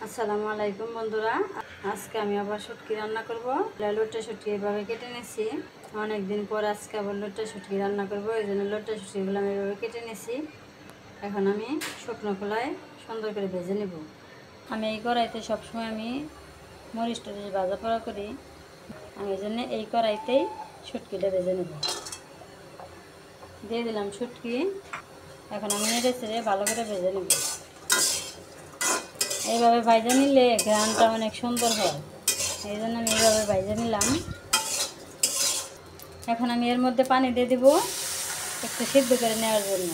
আসসালামু আলাইকুম বন্ধুরা, আজকে আমি আবার শুটকি রান্না করব। লোটে শুটকি এভাবে কেটে নিয়েছি। অনেকদিন পর আজকে আবার লোটে শুটকি রান্না করব, এই জন্য লোটে শুটকিগুলো আমি এভাবে কেটে নিয়েছি। এখন আমি শুকনো খোলায় সুন্দর করে ভেজে নেব। আমি এই কড়াইতে সবসময় আমি মরিচ টরিচ ভাজা পোড়া করি, আমি এই জন্য এই কড়াইতেই শুটকিটা ভেজে নেব। দিয়ে দিলাম শুটকি, এখন আমি নেড়ে চেড়ে ভালো করে ভেজে নেব। এইভাবে ভাজা নিলে ঘ্রাণটা অনেক সুন্দর হয়, এই জন্য আমি এইভাবে ভাজা নিলাম। এখন আমি এর মধ্যে পানি দিয়ে দিব একটু সিদ্ধ করে নেওয়ার জন্য।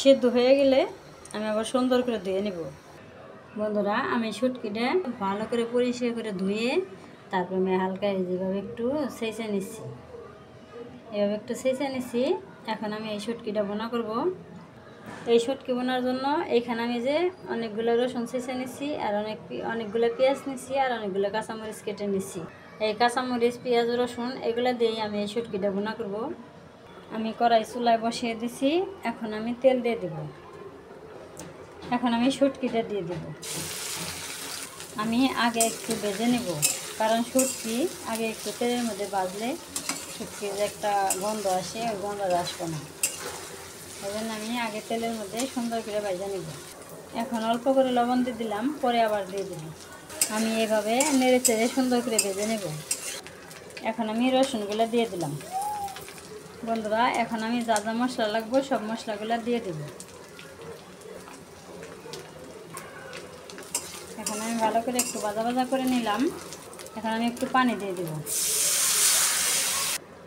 সিদ্ধ হয়ে গেলে আমি আবার সুন্দর করে ধুয়ে নেব। বন্ধুরা, আমি শুটকিটা ভালো করে পরিষ্কার করে ধুয়ে তারপর আমি হালকা যেভাবে একটু ছেঁচে নিচ্ছি, এভাবে একটু ছেঁচে নিচ্ছি। এখন আমি এই শুটকিটা বোনা করব। এই শুটকি বোনার জন্য এইখানে আমি যে অনেকগুলো রসুন ছেঁচে নিচ্ছি, আর অনেকগুলো পেঁয়াজ নিচ্ছি, আর অনেকগুলো কাঁচামরিচ কেটে নিচ্ছি। এই কাঁচামরিচ, পেঁয়াজ, রসুন এগুলো দিয়েই আমি এই শুটকিটা বোনা করব। আমি কড়াই চুলায় বসিয়ে দিছি, এখন আমি তেল দিয়ে দেব। এখন আমি শুটকিটা দিয়ে দেব। আমি আগে একটু ভেজে নেব, কারণ শুটকি আগে একটু তেলের মধ্যে ভাজলে শুটকির যে একটা গন্ধ আসে, ওই গন্ধটা আসবে না। এই জন্য আমি আগে তেলের মধ্যে সুন্দর করে ভেজে নেব। এখন অল্প করে লবণ দিয়ে দিলাম, পরে আবার দিয়ে দেব। আমি এভাবে নেড়ে চেড়ে সুন্দর করে ভেজে নেব। এখন আমি রসুনগুলো দিয়ে দিলাম। বন্ধুরা, এখন আমি যা যা মশলা লাগবে সব মশলাগুলো দিয়ে দেব। এখন আমি ভালো করে একটু ভাজা ভাজা করে নিলাম। এখন আমি একটু পানি দিয়ে দেব।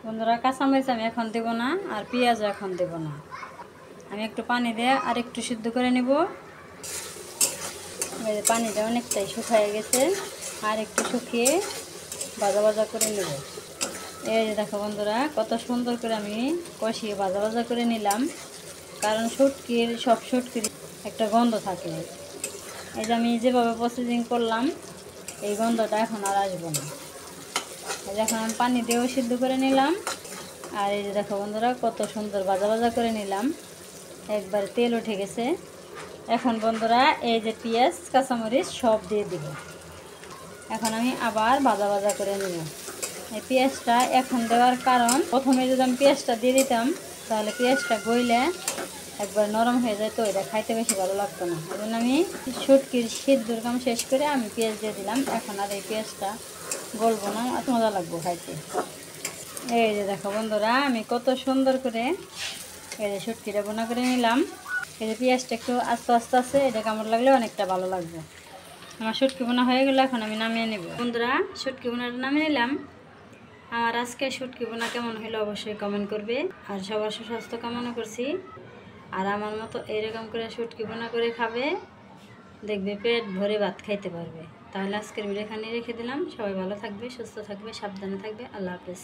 বন্ধুরা, কাঁচামরিচ আমি এখন দেব না, আর পেঁয়াজও এখন দেব না। আমি একটু পানি দিয়ে আর একটু সিদ্ধ করে নেব। পানিটা অনেকটাই শুকিয়ে গেছে, আর একটু শুকিয়ে ভাজা ভাজা করে নেব। এই যে দেখো বন্ধুরা, কত সুন্দর করে আমি কষিয়ে ভাজা ভাজা করে নিলাম, কারণ সব শুটকির একটা গন্ধ থাকে। এই যে আমি যেভাবে প্রসেসিং করলাম, এই গন্ধটা এখন আর আসবে না। এই যে এখন আমি পানি দিয়েও সিদ্ধ করে নিলাম, আর এই যে দেখো বন্ধুরা, কত সুন্দর ভাজা ভাজা করে নিলাম, একবার তেল উঠে গেছে। এখন বন্ধুরা, এই যে পেঁয়াজ, কাঁচামরিচ সব দিয়ে দিব। এখন আমি আবার ভাজা ভাজা করে নেব। এই পেঁয়াজটা এখন দেওয়ার কারণ, প্রথমে যদি আমি পেঁয়াজটা দিয়ে দিতাম তাহলে পেঁয়াজটা গইলে একবার নরম হয়ে যায়, তো এটা খাইতে বেশি ভালো লাগতো না। এই জন্য আমি শুটকির সিদ্ধর কাম শেষ করে আমি পেঁয়াজ দিয়ে দিলাম। এখন আর এই পেঁয়াজটা গলবো না, এত মজা লাগবো খাইতে। এই যে দেখো বন্ধুরা, আমি কত সুন্দর করে এই যে শুটকিটা বোনা করে নিলাম। এই যে পেঁয়াজটা একটু আস্তে আস্তে আছে, এটা কামড় লাগলে অনেকটা ভালো লাগবে। আমার শুটকি বোনা হয়ে গেলো, এখন আমি নামিয়ে নেব। বন্ধুরা, শুটকি বোনাটা নামিয়ে নিলাম। আমার আজকে শুটকি বোনা কেমন হলো অবশ্যই কমেন্ট করবে, আর সবার সুস্বাস্থ্য কামনা করছি। আর আমার মতো এরকম করে শুটকি বোনা করে খাবে, দেখবে পেট ভরে ভাত খাইতে পারবে। তাহলে আজকের ভিডিও এখানে রেখে দিলাম। সবাই ভালো থাকবে, সুস্থ থাকবে, সাবধানে থাকবে। আল্লাহ হাফেজ।